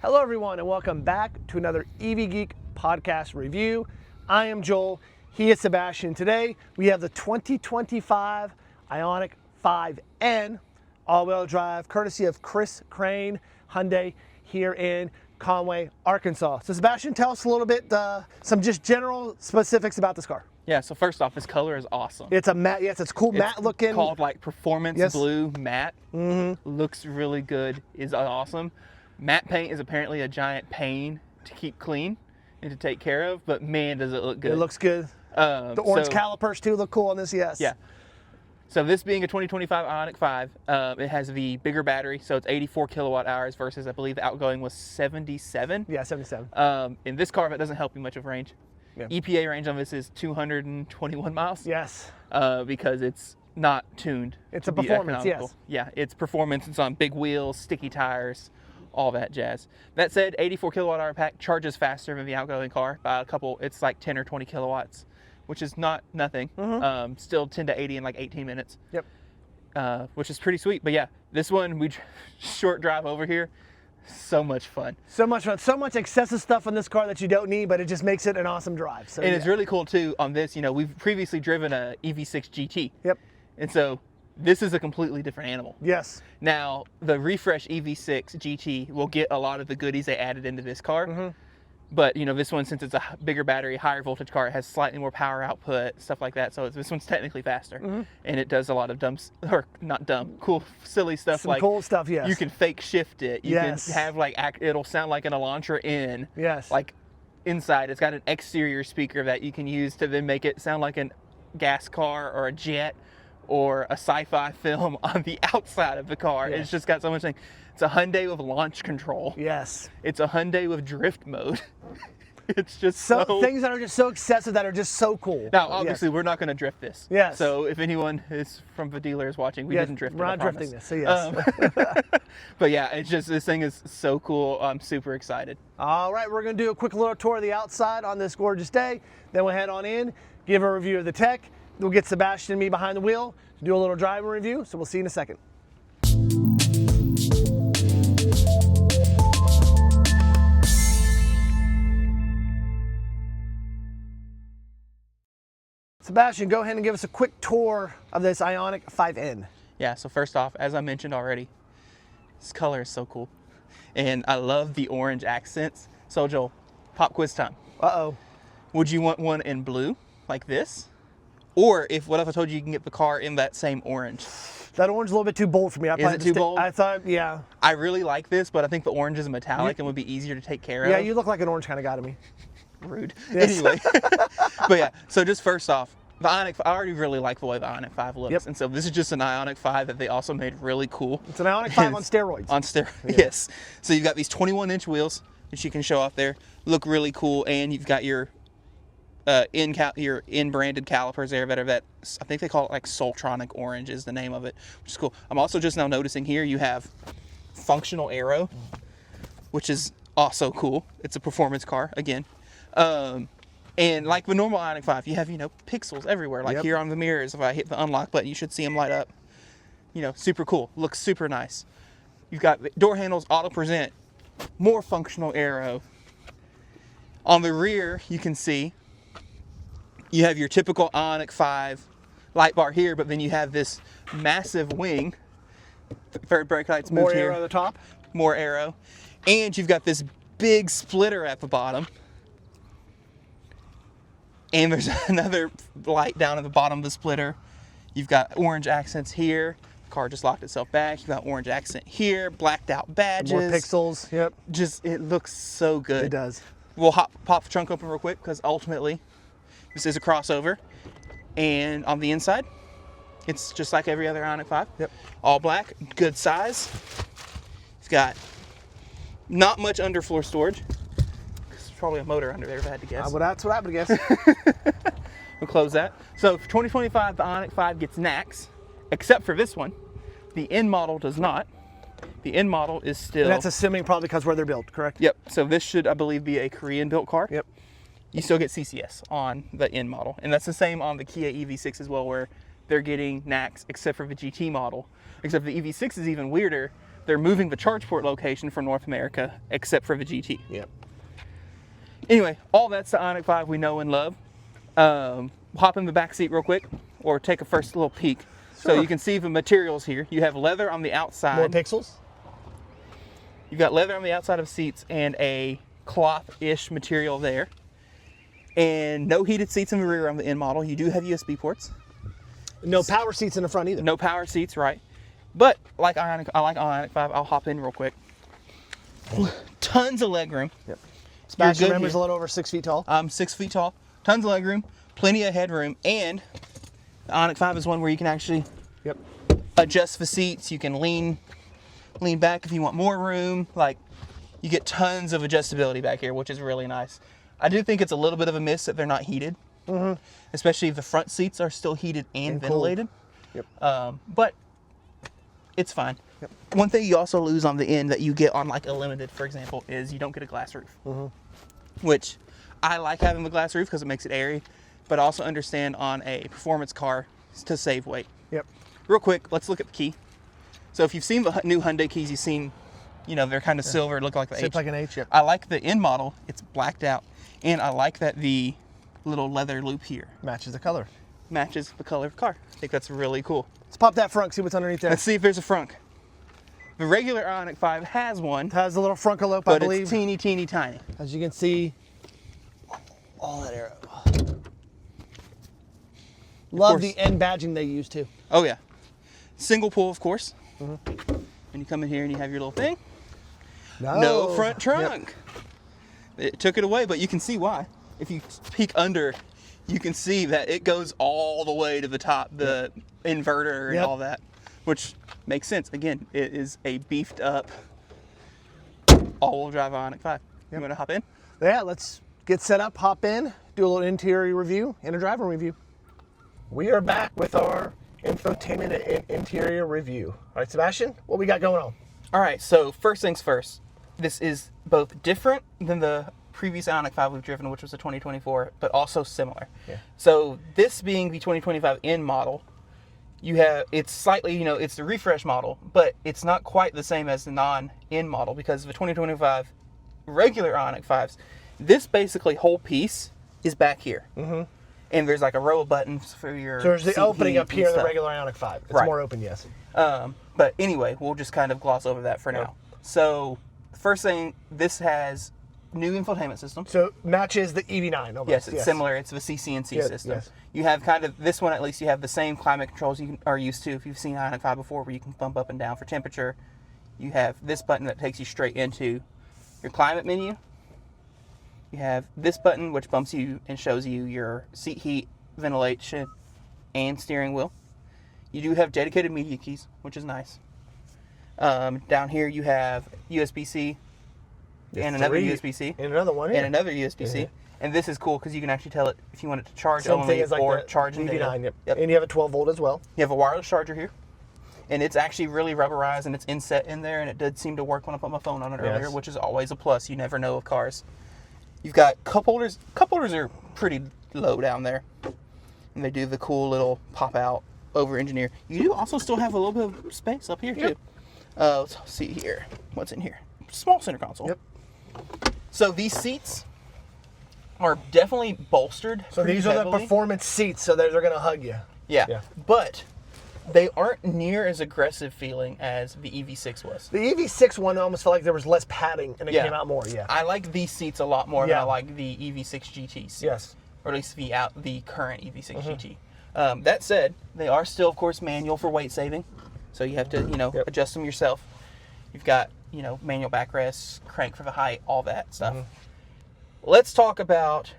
Hello everyone and welcome back to another EV Geek podcast review. I am Joel, he is Sebastian. Today we have the 2025 IONIQ 5N all-wheel drive courtesy of Crain Hyundai here in Conway, Arkansas. So Sebastian, tell us a little bit, some just general specifics about this car. Yeah, so first off, this color is awesome. It's a matte, yes, it's cool matte looking. It's called like Performance Blue Matte. Looks really good, is awesome. Matte paint is apparently a giant pain to keep clean and to take care of, but man, does it look good. It looks good. The orange calipers too look cool on this, yes. Yeah. So this being a 2025 IONIQ 5, it has the bigger battery, so it's 84 kilowatt hours versus I believe the outgoing was 77. Yeah, 77. In this car, that doesn't help you much of range. Yeah. EPA range on this is 221 miles. Yes. Because it's not tuned. It's a performance, yes. Yeah, it's performance. It's on big wheels, sticky tires, all that jazz. That said, 84 kilowatt hour pack charges faster than the outgoing car by a couple. It's like 10 or 20 kilowatts, which is not nothing. Still 10 to 80 in like 18 minutes. Yep. Which is pretty sweet. But yeah, this one, we short drive over here. So much fun. So much fun. So much excessive stuff on this car that you don't need, but it just makes it an awesome drive. So, and it's really cool too on this. You know, we've previously driven a EV6 GT. Yep. And so this is a completely different animal. Yes. Now, the refresh EV6 GT will get a lot of the goodies they added into this car. But, you know, this one, since it's a bigger battery, higher voltage car, it has slightly more power output, stuff like that. So this one's technically faster. And it does a lot of dumb, or not dumb, cool, silly stuff. Some like cool stuff, yes. You can fake shift it. You can have like, it'll sound like an Elantra in. Yes. Like inside, it's got an exterior speaker that you can use to then make it sound like a gas car or a jet or a sci-fi film on the outside of the car. It's just got so much thing. It's a Hyundai with launch control. Yes. It's a Hyundai with drift mode. It's just so things that are just so excessive that are just so cool. Now, obviously, we're not going to drift this. Yes. So if anyone is from the dealers watching, we didn't drift it. We're not drifting this, so yes. But yeah, it's just, this thing is so cool. I'm super excited. All right, we're going to do a quick little tour of the outside on this gorgeous day. Then we'll head on in, give a review of the tech. We'll get Sebastian and me behind the wheel to do a little driving review. So we'll see you in a second. Sebastian, go ahead and give us a quick tour of this IONIQ 5N. Yeah, so first off, as I mentioned already, this color is so cool. And I love the orange accents. So Joel, pop quiz time. Uh-oh. Would you want one in blue, like this? Or what if I told you you can get the car in that same orange? That orange is a little bit too bold for me. Is it too bold? I thought, yeah. I really like this, but I think the orange is metallic and would be easier to take care of. Yeah, you look like an orange kind of guy to me. Rude. Yes. Anyway, but yeah, so just first off, the IONIQ, I already really like the way the IONIQ 5 looks. And so this is just an IONIQ 5 that they also made really cool. It's an IONIQ 5 on steroids. On steroids, yes. So you've got these 21-inch wheels that you can show off there. Look really cool, and you've got your in-branded calipers there that I think they call it like Soltronic Orange is the name of it, which is cool. I'm also just now noticing here you have functional aero, which is also cool. It's a performance car again. And like the normal IONIQ 5, you have, you know, pixels everywhere. Like here on the mirrors, if I hit the unlock button, you should see them light up. You know, super cool. Looks super nice. You've got the door handles auto present, more functional aero. On the rear, you can see you have your typical IONIQ 5 light bar here, but then you have this massive wing. Third brake light's moved here. More aero at the top. More aero. And you've got this big splitter at the bottom. And there's another light down at the bottom of the splitter. You've got orange accents here. The car just locked itself back. You've got orange accent here, blacked out badges. More pixels, yep. Just, it looks so good. It does. We'll pop the trunk open real quick because ultimately this is a crossover. And on the inside, it's just like every other IONIQ 5. Yep. All black, good size. It's got not much underfloor storage. There's probably a motor under there if I had to guess. Well, that's what I would guess. We'll close that. So for 2025, the IONIQ 5 gets NACS, except for this one. The N model does not. The N model is still... And that's assuming probably because where they're built, correct? Yep. So this should, I believe, be a Korean-built car. Yep. You still get CCS on the N model. And that's the same on the Kia EV6 as well, where they're getting NACS except for the GT model. Except the EV6 is even weirder. they're moving the charge port location for North America, except for the GT. Yep. Anyway, all that's the IONIQ 5 we know and love. Hop in the back seat real quick, or take a first little peek. Sure. So you can see the materials here. You have leather on the outside. More pixels. You've got leather on the outside of seats and a cloth-ish material there. And no heated seats in the rear on the N model. You do have USB ports. No power seats in the front either. No power seats, right? But like IONIQ, I like IONIQ 5. I'll hop in real quick. Tons of leg room. Yep. Sebastian remembers here. a little over 6 feet tall. I'm 6 feet tall. Tons of leg room, plenty of headroom, and the IONIQ 5 is one where you can actually adjust the seats. You can lean back if you want more room. Like, you get tons of adjustability back here, which is really nice. I do think it's a little bit of a miss that they're not heated, especially if the front seats are still heated and ventilated. Cold. But it's fine. One thing you also lose on the end that you get on like a Limited, for example, is you don't get a glass roof, which I like having the glass roof because it makes it airy, but also understand on a performance car to save weight. Real quick, let's look at the key. So if you've seen the new Hyundai keys, you've seen, you know, they're kind of silver, look like the H. Shaped like an H, I like the N model, it's blacked out, and I like that the little leather loop here Matches the color. matches the color of the car. I think that's really cool. Let's pop that frunk, see what's underneath there. Let's see if there's a frunk. The regular IONIQ 5 has one, It has a little frunkalope, I but believe. it's teeny, teeny, tiny. As you can see, all that arrow. Love the N badging they use too. Oh yeah. Single pull, of course. And you come in here and you have your little thing. No front trunk. It took it away, but you can see why. If you peek under, you can see that it goes all the way to the top, the inverter and all that, which makes sense. Again, it is a beefed up all-wheel drive IONIQ 5. You want to hop in? Yeah, let's get set up, hop in, do a little interior review and a driver review. We are back with our infotainment and interior review. All right, Sebastian, what we got going on? All right, so first things first. This is both different than the previous IONIQ 5 we've driven, which was the 2024, but also similar. So this being the 2025 N model, you have, it's slightly, you know, it's the refresh model, but it's not quite the same as the non-N model, because the 2025 regular IONIQ 5s, this basically whole piece is back here. And there's like a row of buttons for your So there's the seat opening heat up here in and the stuff. regular IONIQ 5. It's Right. more open, yes. But anyway, we'll just kind of gloss over that for now. So first thing, this has new infotainment system. So matches the EV9 almost. Yes, it's similar. It's the CCNC system. Yes. You have kind of, this one at least, you have the same climate controls you are used to if you've seen IONIQ 5 before, where you can bump up and down for temperature. You have this button that takes you straight into your climate menu. You have this button which bumps you and shows you your seat heat, ventilation, and steering wheel. You do have dedicated media keys, which is nice. Down here you have USB-C and another USB-C And another one and another USB-C. And this is cool because you can actually tell it if you want it to charge Same only thing as like or the charge and EV9. data. Yep. And you have a 12 volt as well. You have a wireless charger here, and it's actually really rubberized and it's inset in there, and it did seem to work when I put my phone on it earlier, which is always a plus. You never know with cars. You've got cup holders. Cup holders are pretty low down there, and they do the cool little pop out over engineer. You do also still have a little bit of space up here too. Let's see here. What's in here? Small center console. So these seats are definitely bolstered. So these are the performance seats, so they're going to hug you. Yeah. But they aren't near as aggressive feeling as the EV6 was. The EV6 one almost felt like there was less padding and it came out more. I like these seats a lot more than I like the EV6 GTs. Yes. Or at least the current EV6 GT. That said, they are still, of course, manual for weight saving. So you have to, you know, adjust them yourself. You've got, you know, manual backrests, crank for the height, all that stuff. Let's talk about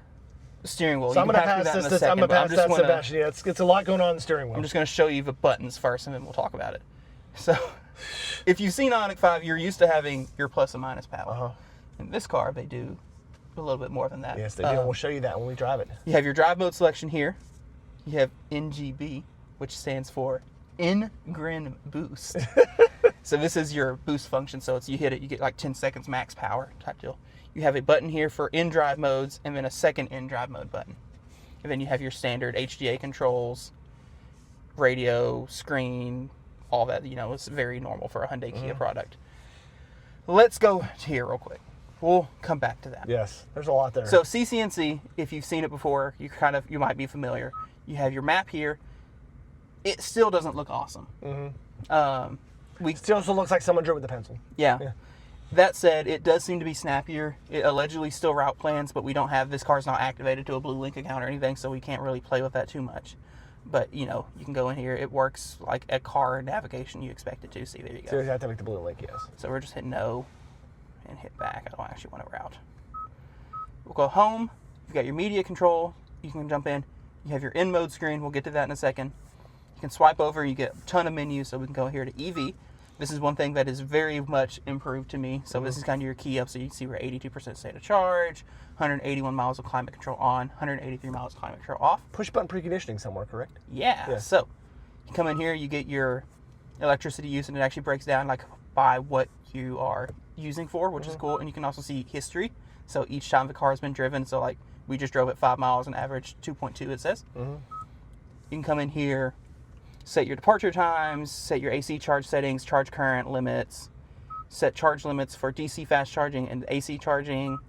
the steering wheel. So I'm going to pass this. I'm going to pass that, Sebastian. Yeah, it's a lot going on in the steering wheel. I'm just going to show you the buttons first, and then we'll talk about it. So, if you've seen IONIQ 5, you're used to having your plus and minus power. In this car, they do a little bit more than that. Yes, they do. And we'll show you that when we drive it. You have your drive mode selection here. You have NGB, which stands for In-Grin Boost. So this is your boost function. So it's, you hit it, you get like 10 seconds max power type deal. You have a button here for in-drive modes, and then a second in-drive mode button. And then you have your standard HDA controls, radio, screen, all that, you know, is very normal for a Hyundai Kia product. Let's go to here real quick. We'll come back to that. Yes, there's a lot there. So CCNC, if you've seen it before, you might be familiar. You have your map here. It still doesn't look awesome. It still looks like someone drew with a pencil. Yeah. That said, it does seem to be snappier. It allegedly still route plans, but we don't have, this car's not activated to a Blue Link account or anything, so we can't really play with that too much. But, you know, you can go in here. It works like a car navigation you expect it to. See, there you go. So you have to make the Blue Link, yes. So we're just hitting no and hit back. I don't actually want to route. We'll go home. You've got your media control. You can jump in. You have your in mode screen. We'll get to that in a second. You can swipe over. You get a ton of menus. So we can go here to EV. This is one thing that is very much improved to me. So this is kind of your key up. So you can see we're 82% state of charge, 181 miles of climate control on, 183 miles of climate control off. Push button preconditioning somewhere, correct? Yeah. So you come in here, you get your electricity use, and it actually breaks down like by what you are using for, which is cool. And you can also see history. So each time the car has been driven, so like we just drove it 5 miles and average 2.2, it says. You can come in here, set your departure times, set your AC charge settings, charge current limits, set charge limits for DC fast charging and AC charging,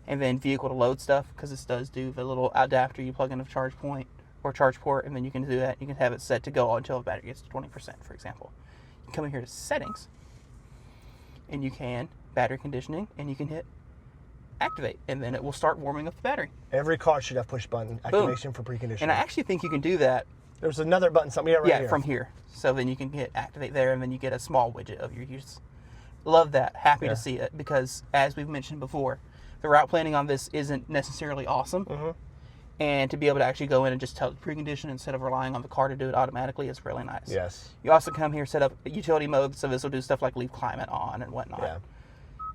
and then vehicle to load stuff, because this does do the little adapter you plug in a charge point or charge port, and then you can do that. You can have it set to go until the battery gets to 20%, for example. You can come in here to settings, and you can battery conditioning, and you can hit activate, and then it will start warming up the battery. Every car should have push button activation for preconditioning. And I actually think you can do that. There's another button, something right here. From here. So then you can hit activate there, and then you get a small widget of your use. Love that. Happy to see it, because as we've mentioned before, the route planning on this isn't necessarily awesome. And to be able to actually go in and just tell the precondition instead of relying on the car to do it automatically is really nice. Yes. You also come here, set up utility mode, so this will do stuff like leave climate on and whatnot. Yeah.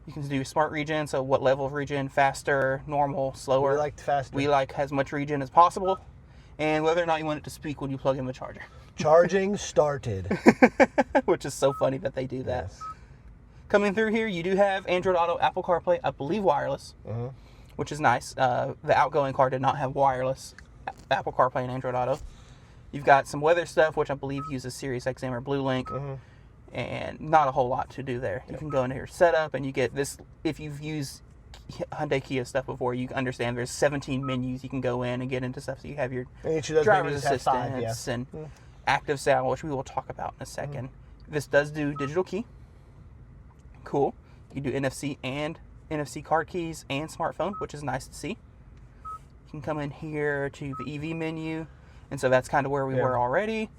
You can do smart regen, so what level of regen, faster, normal, slower. We like faster. We like as much regen as possible. And whether or not you want it to speak when you plug in the charger. Charging started. Which is so funny that they do that. Yes. Coming through here, you do have Android Auto, Apple CarPlay, I believe wireless, which is nice. The outgoing car did not have wireless Apple CarPlay and Android Auto. You've got some weather stuff, which I believe uses Sirius XM or Blue Link, and not a whole lot to do there. You can go into your setup, and you get this. If you've used Hyundai Kia stuff before, you understand there's 17 menus you can go in and get into stuff. So you have your And each of those driver's menus have five, assistance and active sound, which we will talk about in a second. This does do digital key. Cool. You can do NFC and NFC card keys and smartphone, which is nice to see. You can come in here to the EV menu, and so that's kind of where we were already.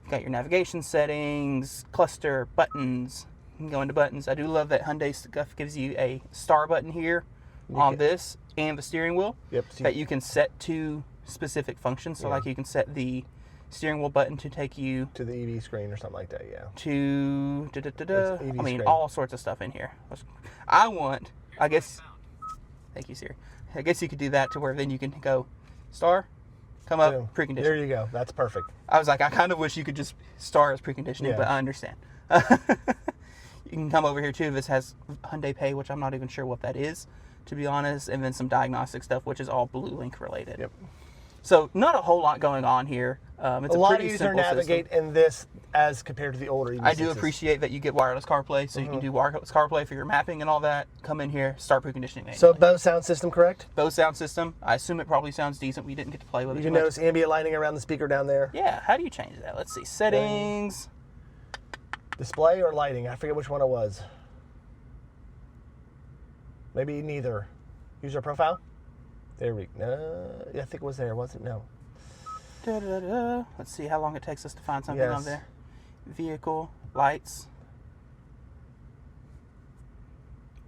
You've got your navigation settings, cluster, buttons. You can go into buttons. I do love that Hyundai stuff gives you a star button here on this and the steering wheel that you can set to specific functions. So like you can set the steering wheel button to take you to the EV screen or something like that, to EV I mean, screen. all sorts of stuff in here. I guess, thank you, Siri. I guess you could do that to where then you can go star, come up, preconditioning. There you go. That's perfect. I was like, I kind of wish you could just star as preconditioning, but I understand. You can come over here too. This has Hyundai Pay, which I'm not even sure what that is, to be honest, and then some diagnostic stuff, which is all Blue Link related. Yep. So not a whole lot going on here. It's a lot pretty easier to simple navigate system. in this as compared to the older EV6s. I do appreciate that you get wireless CarPlay, so you can do wireless CarPlay for your mapping and all that. Come in here, start preconditioning manually. So Bose sound system, correct? Bose sound system. I assume it probably sounds decent. We didn't get to play with it. You too can much. notice ambient lighting around the speaker down there. Yeah, how do you change that? Let's see. Settings. Display or lighting? I forget which one it was. Maybe neither. User profile? There we go. I think it was there, was it? No. Let's see how long it takes us to find something on there. Vehicle, lights,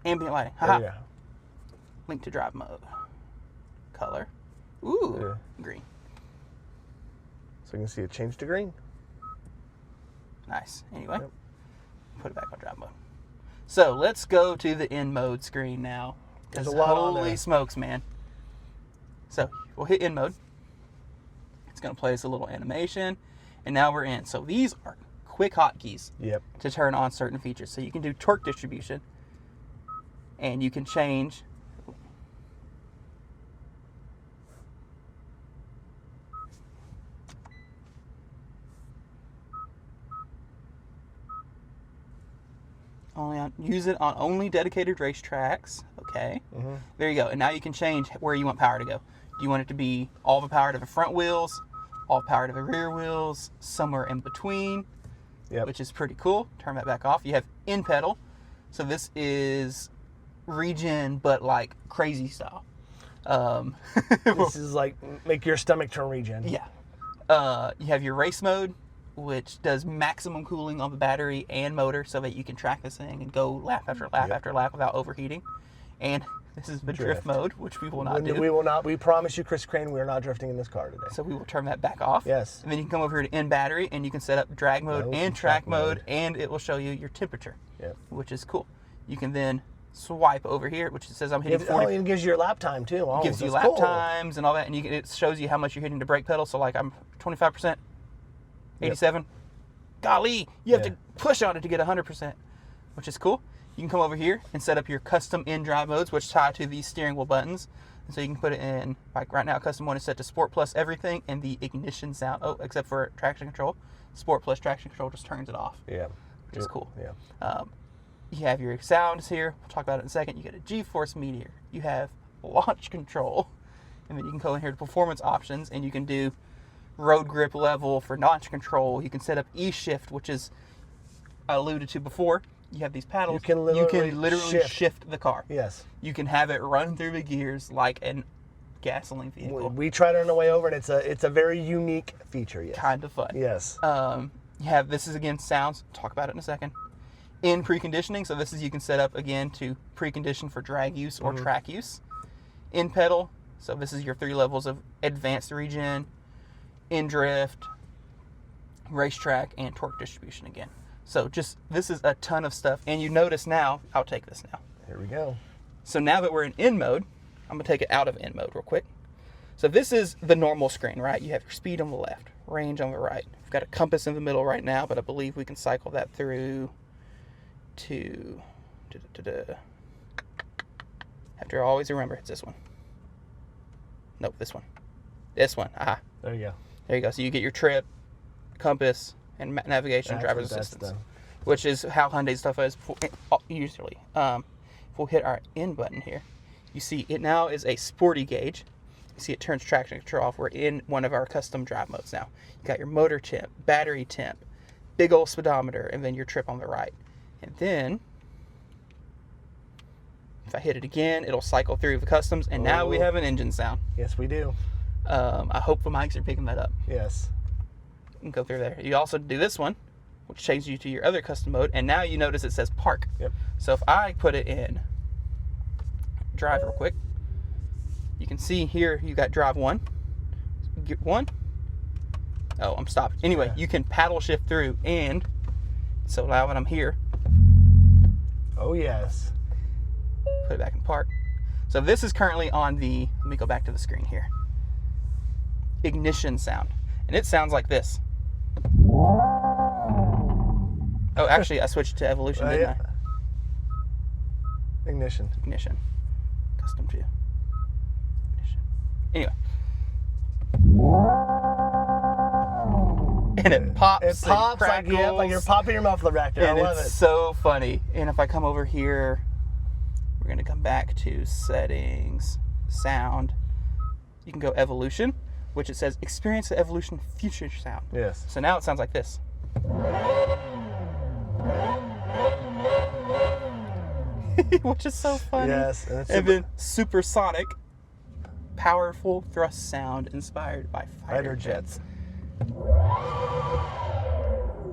ambient lighting. There you go. Link to drive mode. Color. Ooh, green. So you can see it changed to green. Nice. Anyway, put it back on drive mode. So let's go to the in mode screen now. There's a lot on there. Holy smokes, man. So we'll hit in mode. It's going to play us a little animation, and now we're in. So these are quick hotkeys to turn on certain features. So you can do torque distribution, and you can change. sound. Use it on only dedicated racetracks. Okay. There you go. And now you can change where you want power to go. Do you want it to be all the power to the front wheels, all the power to the rear wheels, somewhere in between, which is pretty cool. Turn that back off. You have in pedal. So this is regen, but like crazy style. This is like make your stomach turn regen. Yeah. You have your race mode, which does maximum cooling on the battery and motor so that you can track this thing and go lap after lap after lap without overheating. And this is the drift mode, which we will not do. We will not. We promise you, Chris Crain, we are not drifting in this car today. So we will turn that back off. Yes. And then you can come over here to in battery and you can set up drag mode and track mode, and it will show you your temperature, which is cool. You can then swipe over here, which says I'm hitting 40. Oh, it gives you your lap time too. Oh, it gives you lap times and all that, and it shows you how much you're hitting the brake pedal. So like I'm 25%, 87. Golly, you have to push on it to get 100%, which is cool. You can come over here and set up your custom in-drive modes, which tie to these steering wheel buttons. And so you can put it in, like right now, custom one is set to Sport Plus everything and the ignition sound. Oh, except for traction control. Sport Plus traction control just turns it off. Yeah. Which is cool. Yeah. You have your sounds here. We'll talk about it in a second. You get a G-force meter. You have launch control. And then you can go in here to performance options, and you can do road grip level for launch control. You can set up E-shift, which is I alluded to before. You have these paddles. You can literally shift the car. Yes. You can have it run through the gears like a gasoline vehicle. We tried it on the way over, and it's a very unique feature. Yes. Kind of fun. Yes. You have, this is again sounds. Talk about it in a second. In preconditioning, so this is you can set up again to precondition for drag use or track use. In pedal, so this is your 3 levels of advanced regen, in drift, racetrack, and torque distribution again. So this is a ton of stuff. And you notice now, I'll take this now. Here we go. So now that we're in N mode, I'm gonna take it out of N mode real quick. So this is the normal screen, right? You have your speed on the left, range on the right. We've got a compass in the middle right now, but I believe we can cycle that through to, have to always remember it's this one. Nope, this one. This one, aha. There you go. There you go. So you get your trip, compass, and navigation, driver's assistance, which is how Hyundai stuff is usually. If we'll hit our N button here, you see it now is a sporty gauge. You see it turns traction control off. We're in one of our custom drive modes now. You got your motor temp, battery temp, big old speedometer, and then your trip on the right. And then if I hit it again, it'll cycle through the customs, and now we have an engine sound. Yes, we do. I hope the mics are picking that up. Yes. You can go through there. You also do this one, which changes you to your other custom mode, and now you notice it says park. Yep. So if I put it in drive real quick, you can see here you got drive 1. Get 1. Oh, I'm stopped. Anyway, you can paddle shift through, and so now that I'm here, oh yes, put it back in park. So this is currently on the, let me go back to the screen here, ignition sound, and it sounds like this. Oh, actually, I switched to evolution, didn't I? Ignition. Ignition. Custom 2. Ignition. Anyway. And it pops. It pops like you're popping your muffler back there. And I love it. It's so funny. And if I come over here, we're going to come back to settings, sound. You can go evolution, which it says experience the evolution future sound. Yes. So now it sounds like this. Which is so funny. Yes. And then supersonic, powerful thrust sound inspired by fighter jets.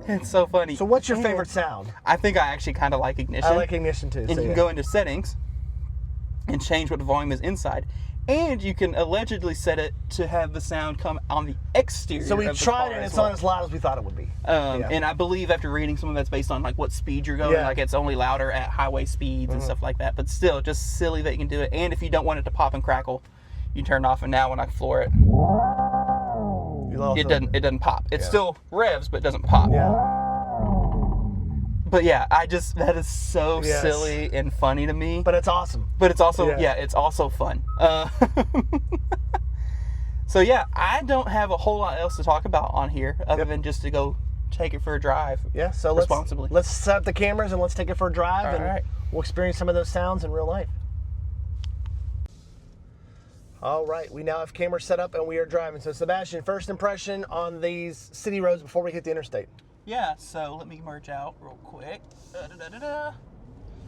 It's so funny. So what's your favorite sound? I think I actually kind of like ignition. I like ignition too. And you can go into settings and change what the volume is inside. And you can allegedly set it to have the sound come on the exterior. So we of the tried car it, and as it's well. not as loud as we thought it would be. And I believe after reading some of that's based on like what speed you're going, like it's only louder at highway speeds and stuff like that. But still, just silly that you can do it. And if you don't want it to pop and crackle, you turn it off. And now when I floor it, it doesn't pop. It still revs, but it doesn't pop. Yeah. But yeah, that is so silly and funny to me. But it's awesome. But it's also, it's also fun. So yeah, I don't have a whole lot else to talk about on here other than just to go take it for a drive. Yeah, so responsibly. let's set up the cameras and let's take it for a drive, All right. we'll experience some of those sounds in real life. All right, we now have cameras set up and we are driving. So Sebastian, first impression on these city roads before we hit the interstate. Yeah, so let me merge out real quick.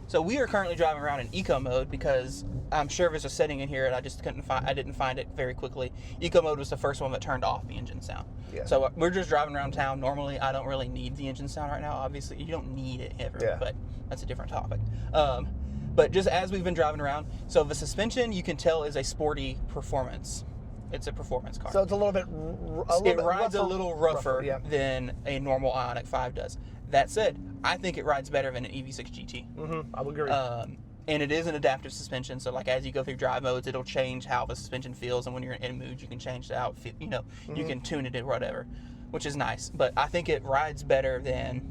So we are currently driving around in eco mode because I'm sure there's a setting in here and I just didn't find it very quickly. Eco mode was the first one that turned off the engine sound. Yeah. So we're just driving around town. Normally, I don't really need the engine sound right now. Obviously, you don't need it ever, but that's a different topic. But just as we've been driving around, so the suspension you can tell is a sporty performance. It's a performance car. So it's a little bit rides a little rougher than a normal IONIQ 5 does. That said, I think it rides better than an EV6 GT. I would agree. And it is an adaptive suspension, so like as you go through drive modes, it'll change how the suspension feels, and when you're in N mood, you can change the outfit. You know, you can tune it or whatever, which is nice. But I think it rides better than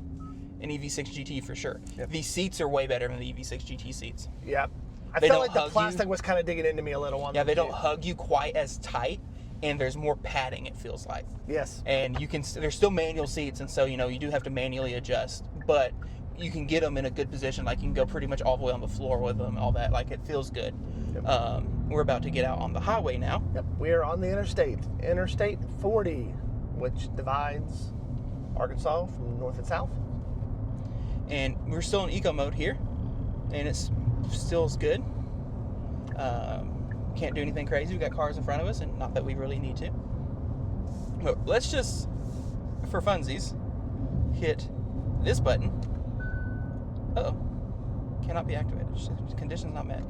an EV6 GT for sure. The seats are way better than the EV6 GT seats. Yep. I They felt don't like the hug plastic you. was kind of digging into me a little on Yeah, them they too. don't hug you quite as tight, and there's more padding, it feels like. Yes. And you can, there's still manual seats, and so, you know, you do have to manually adjust, but you can get them in a good position. Like, you can go pretty much all the way on the floor with them, all that. Like, it feels good. Yep. We're about to get out on the highway now. Yep. We are on the interstate. Interstate 40, which divides Arkansas from north and south. And we're still in eco mode here, and it's still as good. Can't do anything crazy. We got cars in front of us, and not that we really need to. But let's just, for funsies, hit this button. Uh-oh. Cannot be activated. Conditions not met.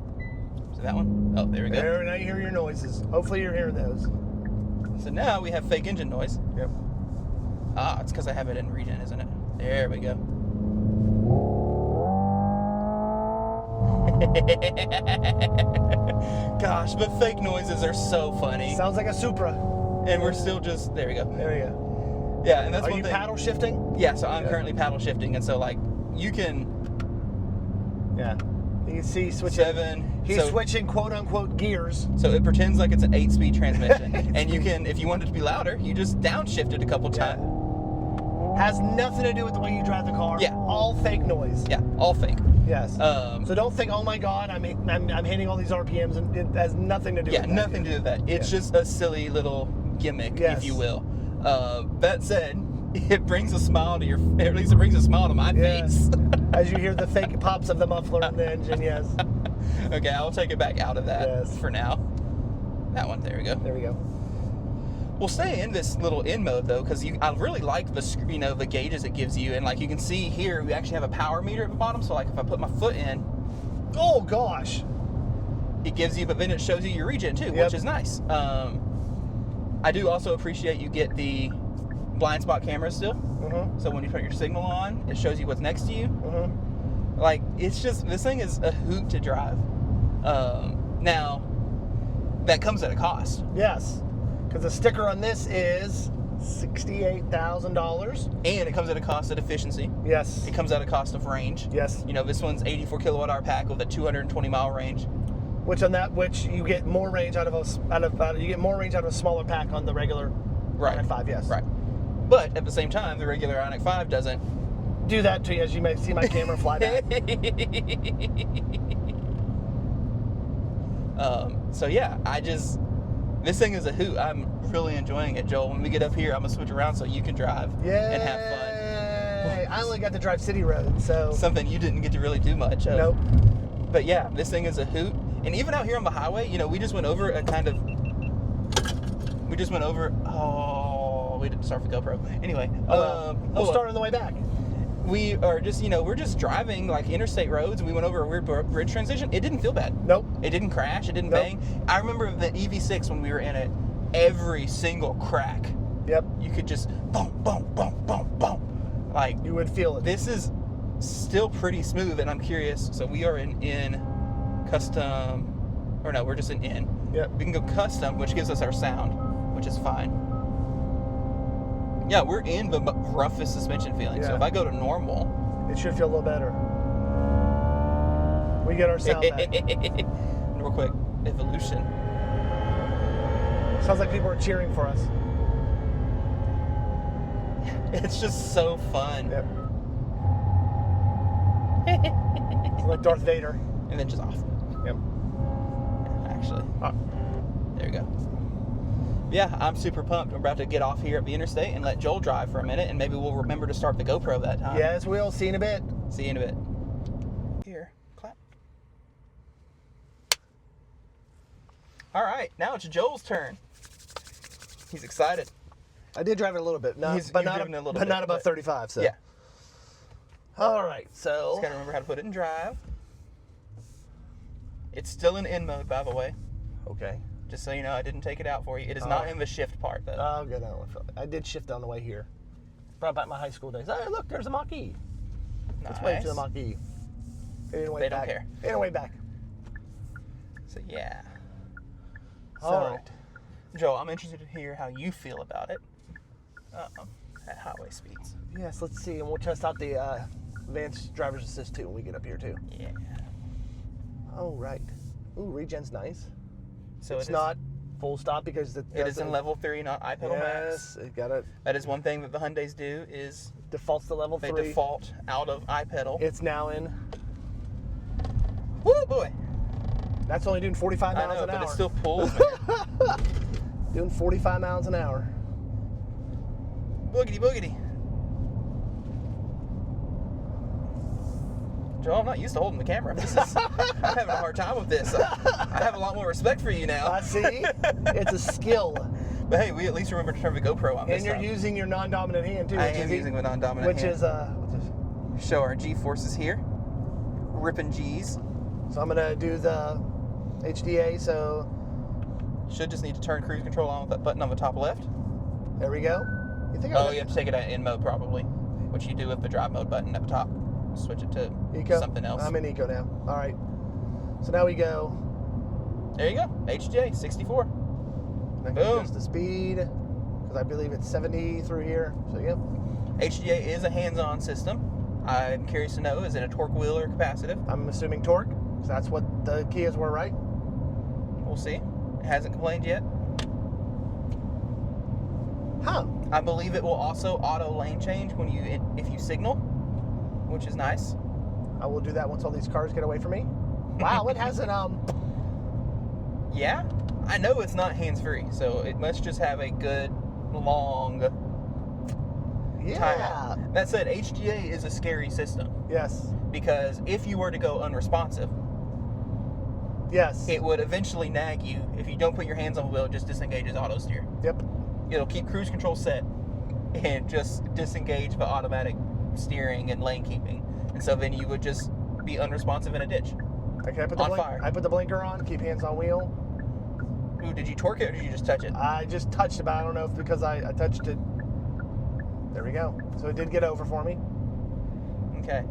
So that one? Oh, there we go. There, now you hear your noises. Hopefully you're hearing those. So now we have fake engine noise. Yep. Ah, it's because I have it in regen, isn't it? There we go. Gosh, but fake noises are so funny. Sounds like a Supra. And we're still just, there we go. There we go. Yeah, and that's Are one you thing. paddle shifting? Yeah, so I'm currently paddle shifting, and so like you can. Yeah. You can see switching. 7. He's so, switching quote unquote gears. So it pretends like it's an 8-speed transmission, and you can, if you want it to be louder, you just downshift it a couple times. Has nothing to do with the way you drive the car. Yeah. All fake noise. Yeah, all fake. Yes. So don't think, oh my God, I'm hitting all these RPMs, and it has nothing to do with that. Yeah, nothing to do with that. It's just a silly little gimmick, if you will. That said, it brings a smile to your, at least it brings a smile to my face. As you hear the fake pops of the muffler in the engine, yes. Okay, I'll take it back out of that for now. That one, there we go. There we go. We'll stay in this little N mode though, because I really like the, you know, the gauges it gives you, and like you can see here, we actually have a power meter at the bottom. So like if I put my foot in, oh gosh, it gives you, but then it shows you your regen too, which is nice. I do also appreciate you get the blind spot camera still. So when you put your signal on, it shows you what's next to you. Like, it's just, this thing is a hoot to drive. Now, that comes at a cost. Yes, because the sticker on this is $68,000. And it comes at a cost of efficiency. Yes. It comes at a cost of range. Yes. You know, this one's 84 kilowatt hour pack with a 220 mile range. Which you get more range out of a smaller pack on the regular IONIQ 5. Yes. Right. But at the same time, the regular IONIQ 5 doesn't do that to you, as you may see my camera fly back. So yeah, this thing is a hoot. I'm really enjoying it, Joel. When we get up here, I'm gonna switch around so you can drive and have fun. I only got to drive city roads, so something you didn't get to really do much of. Nope. But yeah, this thing is a hoot. And even out here on the highway, you know, we just went over oh, we didn't start the GoPro. Anyway, we'll start on the way back. We are just, you know, we're just driving like interstate roads, and we went over a weird bridge transition. It didn't feel bad. Nope. It didn't crash. It didn't bang. I remember the EV6 when we were in it, every single crack. Yep. You could just boom, boom, boom, boom, boom. Like, you would feel it. This is still pretty smooth, and I'm curious. So we are in custom, or no, we're just in N. Yep. We can go custom, which gives us our sound, which is fine. Yeah, we're in the roughest suspension feeling. So if I go to normal, it should feel a little better. We get our sound back. Real quick, evolution. Sounds like people are cheering for us. It's just so fun. Yep. It's like Darth Vader. And then just off. Yep. Actually. There you go. Yeah, I'm super pumped. We're about to get off here at the interstate and let Joel drive for a minute, and maybe we'll remember to start the GoPro that time. Yes, we'll. See you in a bit. See you in a bit. Here, clap. All right, now it's Joel's turn. He's excited. I did drive it a little bit, but You've not driven it a little bit, not above but- 35. So Yeah. All right, so Just gotta remember how to put it in drive. It's still in N mode, by the way. okay. Just so you know, I didn't take it out for you. It is not in the shift part, though. Oh, good. I did shift on the way here. Brought back my high school days. Hey, look, there's a Mach-E. Let's wait for the Mach-E. They didn't wait They back. don't care. They didn't wait back. So, yeah. All right. Joel, I'm interested to hear how you feel about it at highway speeds. Yes, let's see, and we'll test out the advanced driver's assist too when we get up here too. Yeah. Oh, right. Ooh, regen's nice. So It's not full stop because it is in level 3, not iPedal Yes, Max. it got it. That is one thing that the Hyundais do is Defaults to level they 3. default out of iPedal. It's now in. Woo boy! That's only doing 45 I miles know, an but hour. it still pulls, man. Doing 45 miles an hour. Boogity boogity. Joel, I'm not used to holding the camera. I'm having a hard time with this. I have a lot more respect for you now. I see. It's a skill. But hey, we at least remember to turn the GoPro on this And you're time. using your non-dominant hand too. I which am is using the non-dominant Which hand. is Show our G-forces here. Ripping G's. So I'm gonna do the HDA. So Should just need to turn cruise control on with that button on the top left. there we go. You think? Oh, you have to take it in mode probably, which you do with the drive mode button at the top. Switch it to Eco? something else. I'm in Eco now. All right. So now we go. There you go. HJ 64. I can Boom. adjust the speed because I believe it's 70 through here. So yep. HGA is a hands-on system. I'm curious to know, is it a torque wheel or capacitive? I'm assuming torque. So that's what the Kias were, right? We'll see. It hasn't complained yet. Huh. I believe it will also auto lane change when if you signal, which is nice. I will do that once all these cars get away from me. Wow, it hasn't Yeah, I know it's not hands-free, so it must just have a good long yeah. timeout. That said, HGA is a scary system Yes. because if you were to go unresponsive, Yes. it would eventually nag you. If you don't put your hands on the wheel, it just disengages auto steer. Yep. It'll keep cruise control set and just disengage the automatic steering and lane keeping. And so then you would just be unresponsive in a ditch. Okay, I put the On fire. I put the blinker on. Keep hands on wheel. Ooh, did you torque it or did you just touch it? I just touched it, but I don't know if because I touched it. There we go. So it did get over for me. Okay.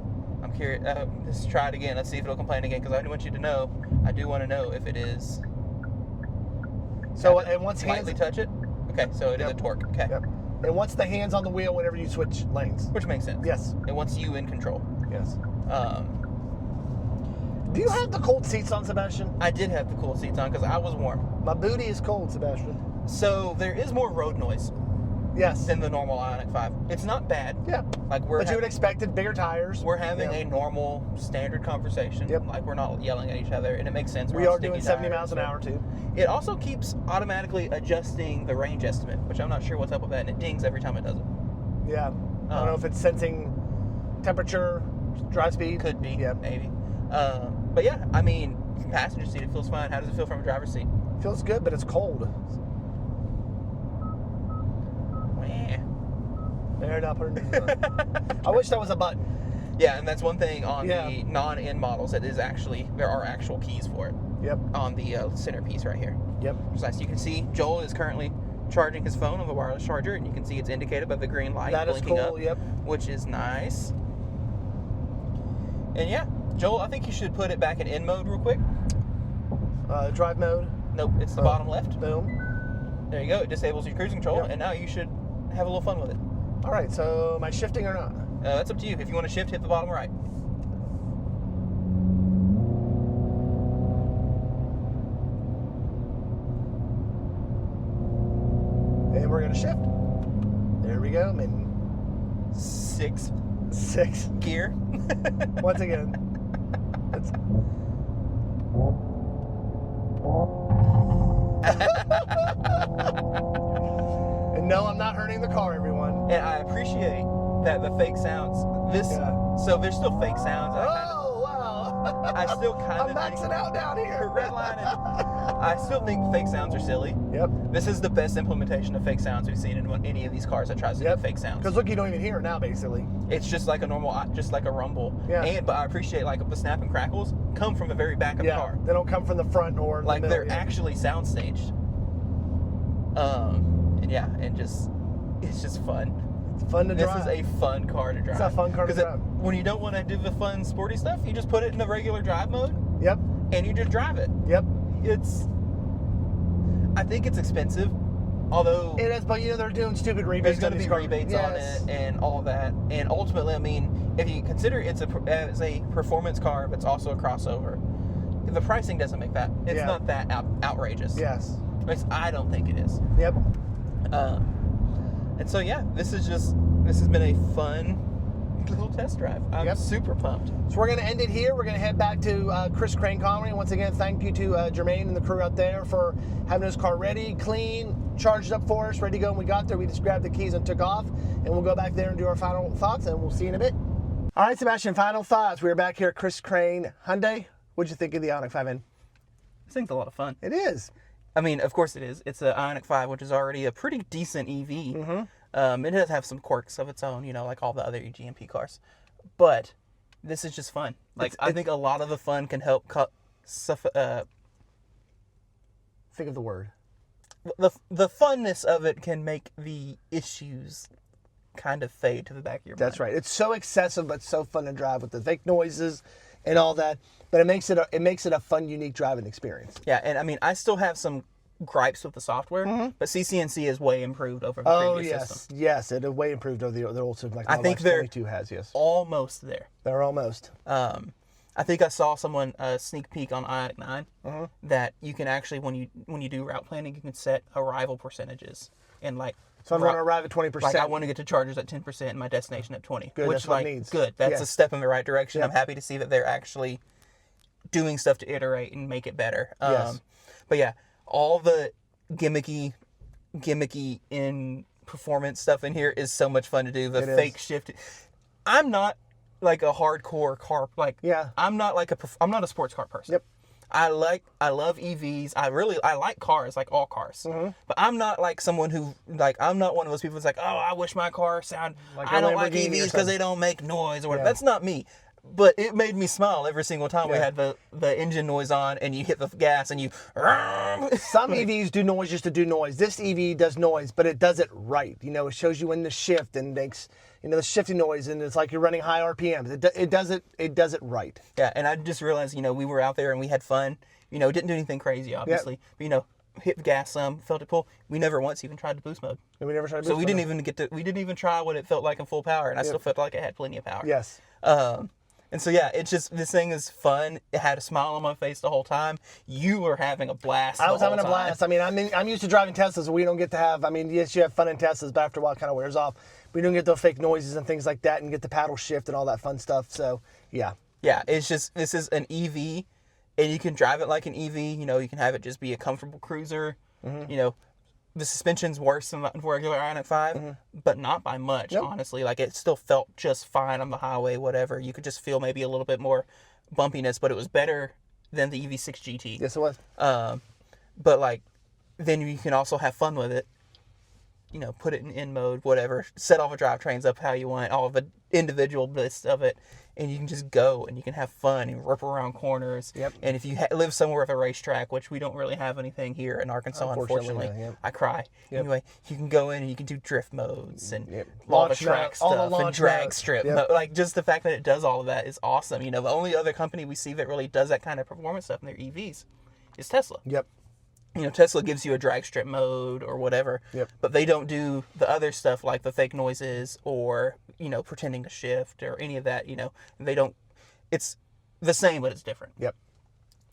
I'm curious. Let's try it again. Let's see if it'll complain again because I want you to know. I do want to know if it is. So Have it and once hands. lightly touch it. Okay, so it is a Yep. torque. Okay. Yep. And once the hands on the wheel, whenever you switch lanes. Which makes sense. Yes. It wants you in control. Yes. Um, Do you have the cold seats on, Sebastian? I did have the cool seats on because I was warm. My booty is cold, Sebastian. So there is more road noise Yes. than the normal IONIQ 5. It's not bad. Yeah. Like But you would expect it, bigger tires. we're having Yeah. a normal standard conversation. Yep. Like we're not yelling at each other, and it makes sense. We We're on are doing sticky 70 tires, miles an so- hour too. It also keeps automatically adjusting the range estimate, which I'm not sure what's up with that, and it dings every time it does it. Yeah. I don't know if it's sensing temperature, drive speed. Could be, Yeah. maybe. But yeah, I mean, passenger seat, it feels fine. How does it feel from a driver's seat? Feels good, but it's cold. Meh. There, not put it. I wish that was a button. Yeah, and that's one thing on Yeah. the non-N models. It is actually, there are actual keys for it Yep. on the centerpiece right here. Yep. Which is nice. You can see Joel is currently charging his phone on the wireless charger, and you can see it's indicated by the green light That is blinking cool. up, Yep. which is nice. And yeah, Joel, I think you should put it back in N mode real quick. Drive mode. Nope, it's the Oh. bottom left. Boom. There you go. It disables your cruise control, Yep. and now you should have a little fun with it. All right. So am I shifting or not? That's up to you. If you want to shift, hit the bottom right. And we're gonna shift. There we go. I'm in sixth Six. gear. Once again. It's... And no, I'm not hurting the car, everyone. And I appreciate that the fake sounds. So there's still fake sounds. Oh, wow. I still kind I'm of maxing out down here. I still think fake sounds are silly. Yep. This is the best implementation of fake sounds we've seen in any of these cars that tries to do fake sounds. Because look, you don't even hear it now, basically. It's just like a normal, just like a rumble. Yeah. But I appreciate like the snap and crackles come from the very back of the car. They don't come from the front or like the middle, they're actually sound staged. And it's just fun. It's fun to drive. This is a fun car to drive. It's a fun car to drive. When you don't want to do the fun sporty stuff, you just put it in the regular drive mode. Yep. And you just drive it. Yep. I think it's expensive, although it is. But they're doing stupid rebates. There's going to be rebates on it and all that. And ultimately, I mean, if you consider it's a performance car, but it's also a crossover, the pricing doesn't make that. It's not that outrageous. Yes. I don't think it is. Yep. And so this has been a fun little test drive. I'm super pumped. So we're going to end it here. We're going to head back to Crain Conway. Once again, thank you to Jermaine and the crew out there for having this car ready, clean, charged up for us, ready to go. When we got there, we just grabbed the keys and took off. And we'll go back there and do our final thoughts, and we'll see you in a bit. All right, Sebastian, final thoughts. We're back here at Crain Hyundai. What'd you think of the IONIQ 5N? I think it's a lot of fun. It is. I mean, of course it is. It's an IONIQ 5, which is already a pretty decent EV. Mm-hmm. It does have some quirks of its own, like all the other GMP cars. But this is just fun. I think a lot of the fun can help think of the word. The funness of it can make the issues kind of fade to the back of your mind. That's right. It's so excessive, but so fun to drive with the fake noises and all that. But it makes it a fun, unique driving experience. Yeah, and I mean, I still have some gripes with the software, but CCNC is way improved over the previous system. Yes, it is way improved over the old system. Like I think they're 22 has, yes. Almost there. They're almost. I think I saw someone sneak peek on IONIQ 9 that you can actually, when you do route planning, you can set arrival percentages and So I'm going to arrive at 20%. I want to get to chargers at 10% and my destination at 20. Good, which that's what it needs. Good. That's a step in the right direction. Yep. I'm happy to see that they're actually doing stuff to iterate and make it better. Yes. But yeah, all the gimmicky in performance stuff in here is so much fun to do. The fake shift. I'm not like a hardcore car. I'm not a sports car person. Yep. I love EVs. I like cars, like all cars. Mm-hmm. But I'm not like someone who I'm not one of those people that's like, oh, I wish my car sound. I don't like EVs because they don't make noise or whatever. That's not me. But it made me smile every single time we had the engine noise on and you hit the gas and you... Some EVs do noise just to do noise. This EV does noise, but it does it right. It shows you when to shift and makes the shifting noise, and it's like you're running high RPMs. It does it right. Yeah, and I just realized, we were out there and we had fun. Didn't do anything crazy, obviously. Yep. But, hit the gas some, felt it pull. We never once even tried the boost mode. And we never tried boost mode. So we didn't even try what it felt like in full power, and I still felt like it had plenty of power. Yes. And so, it's just, this thing is fun. It had a smile on my face the whole time. You were having a blast. I was having a blast. I mean, I'm used to driving Teslas, so we don't get to have, yes, you have fun in Teslas, but after a while it kind of wears off. We don't get those fake noises and things like that and get the paddle shift and all that fun stuff. So, yeah. Yeah, it's just, this is an EV, and you can drive it like an EV. You can have it just be a comfortable cruiser. Mm-hmm. The suspension's worse than the regular IONIQ 5, but not by much, honestly. It still felt just fine on the highway, whatever. You could just feel maybe a little bit more bumpiness, but it was better than the EV6 GT. Yes, it was. But, then you can also have fun with it. Put it in N mode, whatever. Set all the drivetrains up how you want, all the individual bits of it, and you can just go and you can have fun and rip around corners. Yep. And if you live somewhere with a racetrack, which we don't really have anything here in Arkansas, unfortunately, I cry. Yep. Anyway, you can go in and you can do drift modes and all the track stuff and drag strip. Yep. Just the fact that it does all of that is awesome. The only other company we see that really does that kind of performance stuff in their EVs is Tesla. Yep. Tesla gives you a drag strip mode or whatever, but they don't do the other stuff like the fake noises or, pretending to shift or any of that, they don't, it's the same, but it's different. Yep.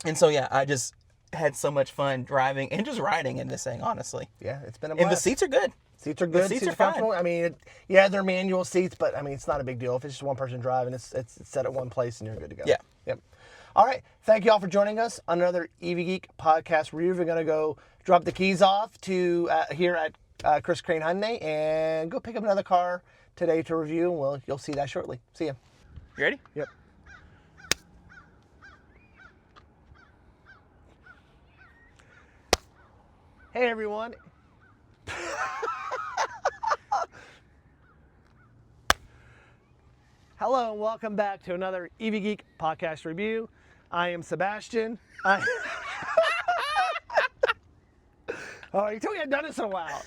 And so, I just had so much fun driving and just riding in this thing, honestly. Yeah, it's been a blast. And the seats are good. Seats are good. seats are comfortable. fine. I mean, yeah, they're manual seats, but I mean, it's not a big deal. If it's just one person driving, it's set at one place and you're good to go. Yeah. Yep. All right. Thank you all for joining us on another EV Geek podcast review. We're going to go drop the keys off to here at Chris Crain Hyundai and go pick up another car today to review. And you'll see that shortly. See ya. You ready? Yep. Hey, everyone. Hello and welcome back to another EV Geek podcast review. I am Sebastian. Oh, you told me I hadn't done this in a while.